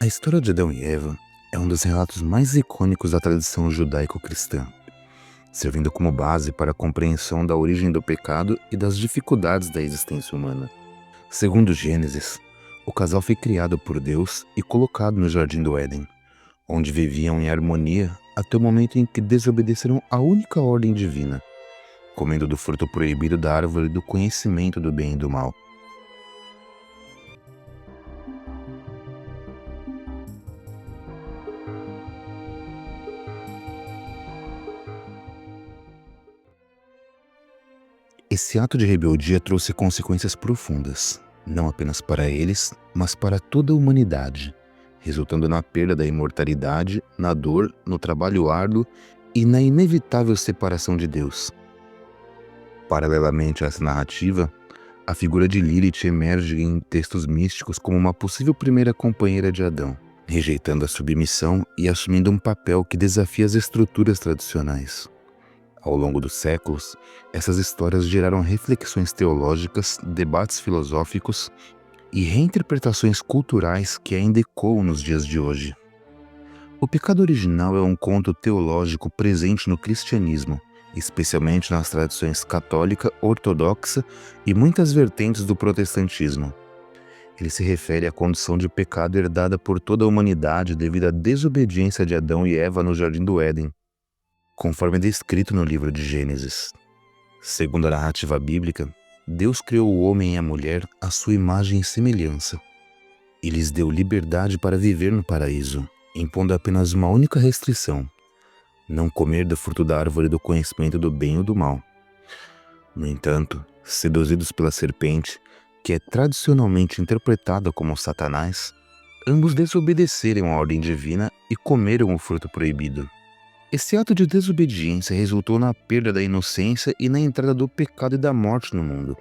A história de Adão e Eva é um dos relatos mais icônicos da tradição judaico-cristã, servindo como base para a compreensão da origem do pecado e das dificuldades da existência humana. Segundo Gênesis, o casal foi criado por Deus e colocado no Jardim do Éden, onde viviam em harmonia até o momento em que desobedeceram à única ordem divina, comendo do fruto proibido da árvore do conhecimento do bem e do mal. Esse ato de rebeldia trouxe consequências profundas, não apenas para eles, mas para toda a humanidade, resultando na perda da imortalidade, na dor, no trabalho árduo e na inevitável separação de Deus. Paralelamente a essa narrativa, a figura de Lilith emerge em textos místicos como uma possível primeira companheira de Adão, rejeitando a submissão e assumindo um papel que desafia as estruturas tradicionais. Ao longo dos séculos, essas histórias geraram reflexões teológicas, debates filosóficos e reinterpretações culturais que ainda ecoam nos dias de hoje. O pecado original é um conto teológico presente no cristianismo, especialmente nas tradições católica, ortodoxa e muitas vertentes do protestantismo. Ele se refere à condição de pecado herdada por toda a humanidade devido à desobediência de Adão e Eva no Jardim do Éden, conforme descrito no livro de Gênesis. Segundo a narrativa bíblica, Deus criou o homem e a mulher à sua imagem e semelhança, e lhes deu liberdade para viver no paraíso, impondo apenas uma única restrição: não comer do fruto da árvore do conhecimento do bem ou do mal. No entanto, seduzidos pela serpente, que é tradicionalmente interpretada como Satanás, ambos desobedeceram à ordem divina e comeram o fruto proibido. Esse ato de desobediência resultou na perda da inocência e na entrada do pecado e da morte no mundo.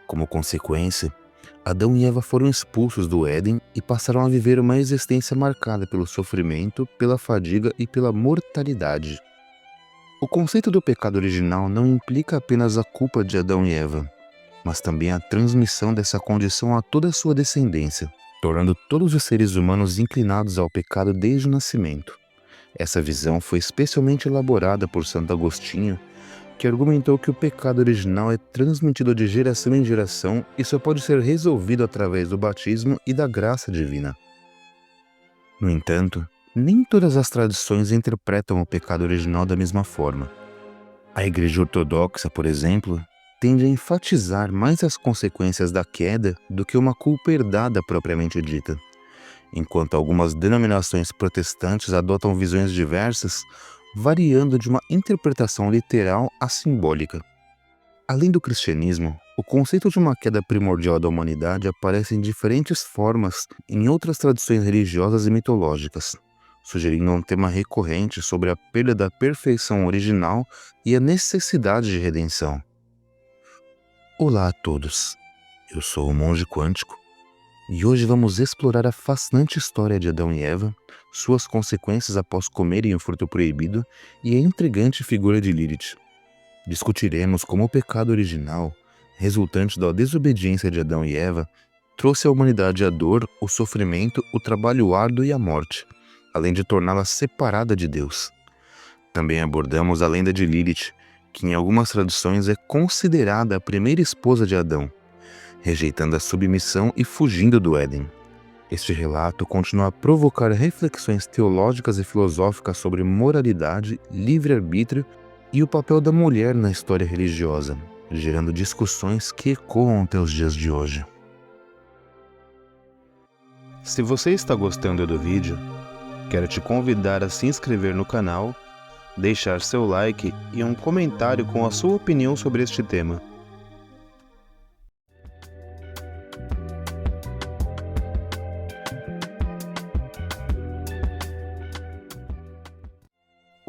Como consequência, Adão e Eva foram expulsos do Éden e passaram a viver uma existência marcada pelo sofrimento, pela fadiga e pela mortalidade. O conceito do pecado original não implica apenas a culpa de Adão e Eva, mas também a transmissão dessa condição a toda a sua descendência, tornando todos os seres humanos inclinados ao pecado desde o nascimento. Essa visão foi especialmente elaborada por Santo Agostinho, que argumentou que o pecado original é transmitido de geração em geração e só pode ser resolvido através do batismo e da graça divina. No entanto, nem todas as tradições interpretam o pecado original da mesma forma. A Igreja Ortodoxa, por exemplo, tende a enfatizar mais as consequências da queda do que uma culpa herdada propriamente dita, enquanto algumas denominações protestantes adotam visões diversas, variando de uma interpretação literal à simbólica. Além do cristianismo, o conceito de uma queda primordial da humanidade aparece em diferentes formas em outras tradições religiosas e mitológicas, sugerindo um tema recorrente sobre a perda da perfeição original e a necessidade de redenção. Olá a todos, eu sou o Monge Quântico, e hoje vamos explorar a fascinante história de Adão e Eva, suas consequências após comerem o fruto proibido e a intrigante figura de Lilith. Discutiremos como o pecado original, resultante da desobediência de Adão e Eva, trouxe à humanidade a dor, o sofrimento, o trabalho árduo e a morte, além de torná-la separada de Deus. Também abordamos a lenda de Lilith, que em algumas traduções é considerada a primeira esposa de Adão, rejeitando a submissão e fugindo do Éden. Este relato continua a provocar reflexões teológicas e filosóficas sobre moralidade, livre-arbítrio e o papel da mulher na história religiosa, gerando discussões que ecoam até os dias de hoje. Se você está gostando do vídeo, quero te convidar a se inscrever no canal, deixar seu like e um comentário com a sua opinião sobre este tema.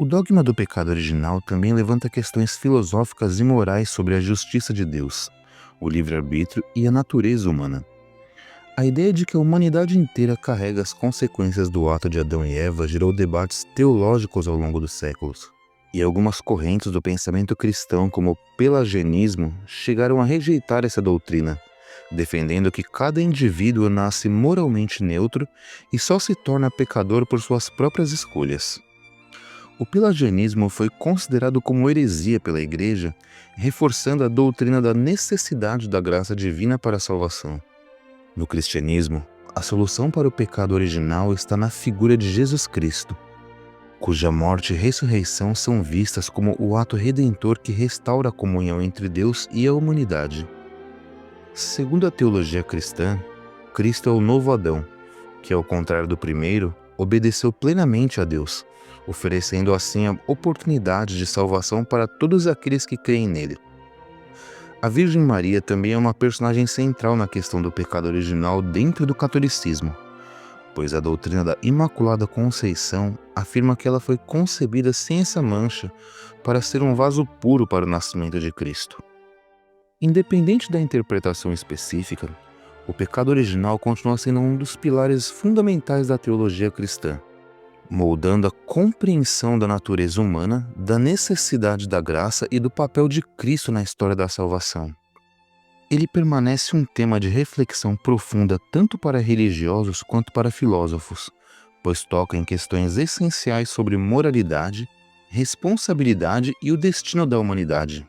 O dogma do pecado original também levanta questões filosóficas e morais sobre a justiça de Deus, o livre-arbítrio e a natureza humana. A ideia de que a humanidade inteira carrega as consequências do ato de Adão e Eva gerou debates teológicos ao longo dos séculos, e algumas correntes do pensamento cristão, como o pelagianismo, chegaram a rejeitar essa doutrina, defendendo que cada indivíduo nasce moralmente neutro e só se torna pecador por suas próprias escolhas. O pelagianismo foi considerado como heresia pela Igreja, reforçando a doutrina da necessidade da graça divina para a salvação. No cristianismo, a solução para o pecado original está na figura de Jesus Cristo, cuja morte e ressurreição são vistas como o ato redentor que restaura a comunhão entre Deus e a humanidade. Segundo a teologia cristã, Cristo é o novo Adão, que, ao contrário do primeiro, obedeceu plenamente a Deus, oferecendo assim a oportunidade de salvação para todos aqueles que creem nele. A Virgem Maria também é uma personagem central na questão do pecado original dentro do catolicismo, pois a doutrina da Imaculada Conceição afirma que ela foi concebida sem essa mancha para ser um vaso puro para o nascimento de Cristo. Independente da interpretação específica, o pecado original continua sendo um dos pilares fundamentais da teologia cristã, moldando a compreensão da natureza humana, da necessidade da graça e do papel de Cristo na história da salvação. Ele permanece um tema de reflexão profunda tanto para religiosos quanto para filósofos, pois toca em questões essenciais sobre moralidade, responsabilidade e o destino da humanidade.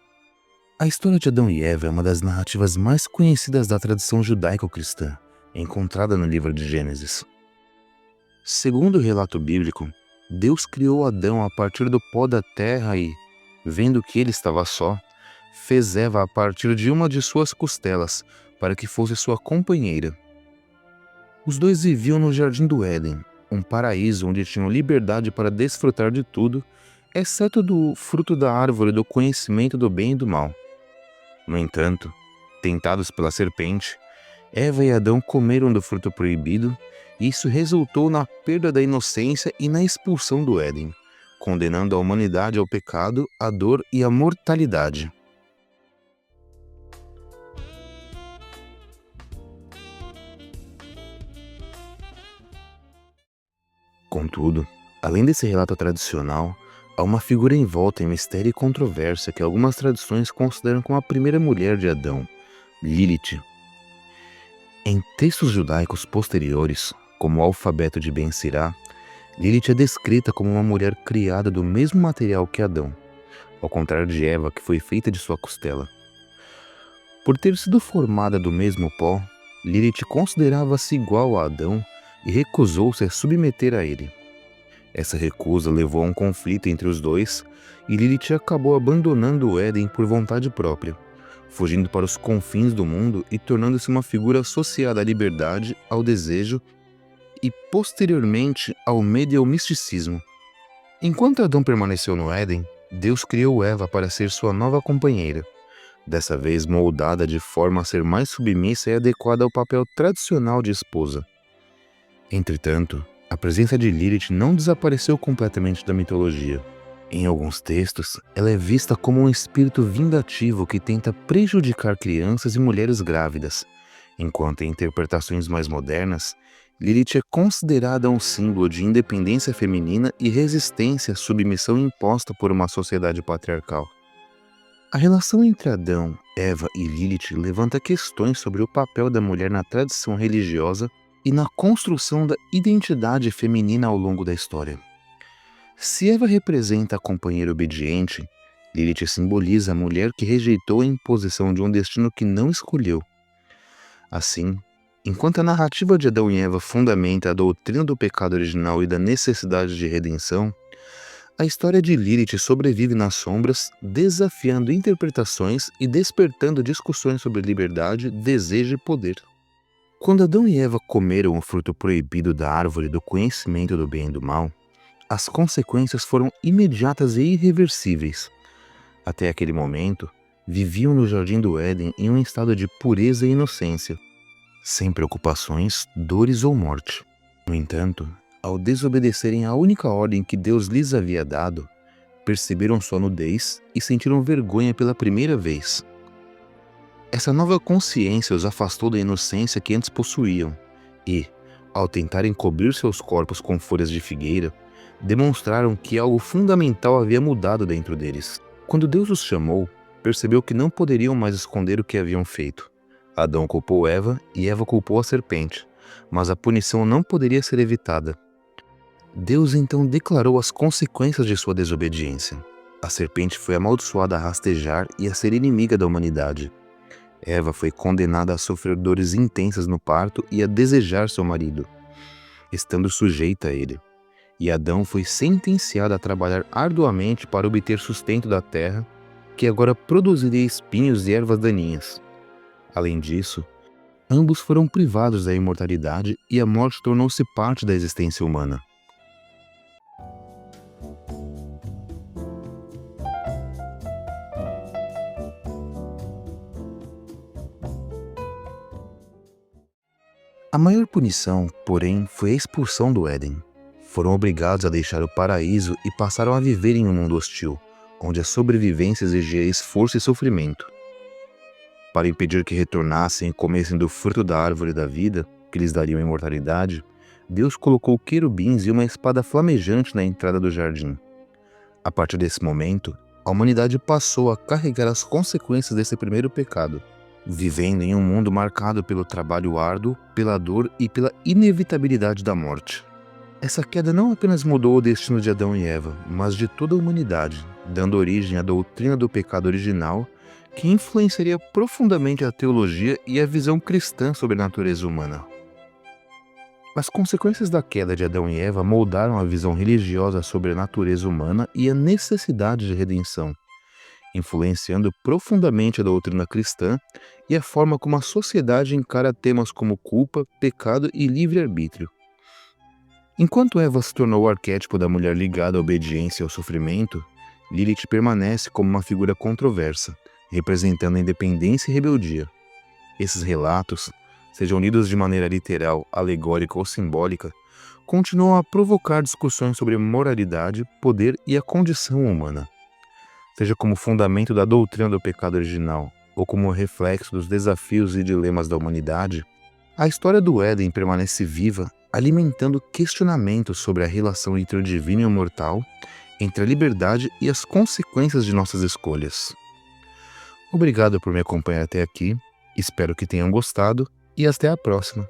A história de Adão e Eva é uma das narrativas mais conhecidas da tradição judaico-cristã, encontrada no livro de Gênesis. Segundo o relato bíblico, Deus criou Adão a partir do pó da terra e, vendo que ele estava só, fez Eva a partir de uma de suas costelas, para que fosse sua companheira. Os dois viviam no Jardim do Éden, um paraíso onde tinham liberdade para desfrutar de tudo, exceto do fruto da árvore do conhecimento do bem e do mal. No entanto, tentados pela serpente, Eva e Adão comeram do fruto proibido, e isso resultou na perda da inocência e na expulsão do Éden, condenando a humanidade ao pecado, à dor e à mortalidade. Contudo, além desse relato tradicional, há uma figura envolta em mistério e controvérsia que algumas tradições consideram como a primeira mulher de Adão, Lilith. Em textos judaicos posteriores, como o Alfabeto de Ben Sirá, Lilith é descrita como uma mulher criada do mesmo material que Adão, ao contrário de Eva, que foi feita de sua costela. Por ter sido formada do mesmo pó, Lilith considerava-se igual a Adão e recusou-se a submeter a ele. Essa recusa levou a um conflito entre os dois e Lilith acabou abandonando o Éden por vontade própria, fugindo para os confins do mundo e tornando-se uma figura associada à liberdade, ao desejo e, posteriormente, ao medo e ao misticismo. Enquanto Adão permaneceu no Éden, Deus criou Eva para ser sua nova companheira, dessa vez moldada de forma a ser mais submissa e adequada ao papel tradicional de esposa. Entretanto, a presença de Lilith não desapareceu completamente da mitologia. Em alguns textos, ela é vista como um espírito vingativo que tenta prejudicar crianças e mulheres grávidas, enquanto em interpretações mais modernas, Lilith é considerada um símbolo de independência feminina e resistência à submissão imposta por uma sociedade patriarcal. A relação entre Adão, Eva e Lilith levanta questões sobre o papel da mulher na tradição religiosa e na construção da identidade feminina ao longo da história. Se Eva representa a companheira obediente, Lilith simboliza a mulher que rejeitou a imposição de um destino que não escolheu. Assim, enquanto a narrativa de Adão e Eva fundamenta a doutrina do pecado original e da necessidade de redenção, a história de Lilith sobrevive nas sombras, desafiando interpretações e despertando discussões sobre liberdade, desejo e poder. Quando Adão e Eva comeram o fruto proibido da árvore do conhecimento do bem e do mal, as consequências foram imediatas e irreversíveis. Até aquele momento, viviam no Jardim do Éden em um estado de pureza e inocência, sem preocupações, dores ou morte. No entanto, ao desobedecerem à única ordem que Deus lhes havia dado, perceberam sua nudez e sentiram vergonha pela primeira vez. Essa nova consciência os afastou da inocência que antes possuíam e, ao tentarem cobrir seus corpos com folhas de figueira, demonstraram que algo fundamental havia mudado dentro deles. Quando Deus os chamou, percebeu que não poderiam mais esconder o que haviam feito. Adão culpou Eva e Eva culpou a serpente, mas a punição não poderia ser evitada. Deus então declarou as consequências de sua desobediência. A serpente foi amaldiçoada a rastejar e a ser inimiga da humanidade. Eva foi condenada a sofrer dores intensas no parto e a desejar seu marido, estando sujeita a ele. E Adão foi sentenciado a trabalhar arduamente para obter sustento da terra, que agora produziria espinhos e ervas daninhas. Além disso, ambos foram privados da imortalidade e a morte tornou-se parte da existência humana. A maior punição, porém, foi a expulsão do Éden. Foram obrigados a deixar o paraíso e passaram a viver em um mundo hostil, onde a sobrevivência exigia esforço e sofrimento. Para impedir que retornassem e comessem do fruto da árvore da vida, que lhes daria imortalidade, Deus colocou querubins e uma espada flamejante na entrada do jardim. A partir desse momento, a humanidade passou a carregar as consequências desse primeiro pecado, vivendo em um mundo marcado pelo trabalho árduo, pela dor e pela inevitabilidade da morte. Essa queda não apenas mudou o destino de Adão e Eva, mas de toda a humanidade, dando origem à doutrina do pecado original, que influenciaria profundamente a teologia e a visão cristã sobre a natureza humana. As consequências da queda de Adão e Eva moldaram a visão religiosa sobre a natureza humana e a necessidade de redenção, influenciando profundamente a doutrina cristã e a forma como a sociedade encara temas como culpa, pecado e livre-arbítrio. Enquanto Eva se tornou o arquétipo da mulher ligada à obediência e ao sofrimento, Lilith permanece como uma figura controversa, representando a independência e rebeldia. Esses relatos, sejam lidos de maneira literal, alegórica ou simbólica, continuam a provocar discussões sobre moralidade, poder e a condição humana. Seja como fundamento da doutrina do pecado original ou como reflexo dos desafios e dilemas da humanidade, a história do Éden permanece viva, alimentando questionamentos sobre a relação entre o divino e o mortal, entre a liberdade e as consequências de nossas escolhas. Obrigado por me acompanhar até aqui, espero que tenham gostado e até a próxima!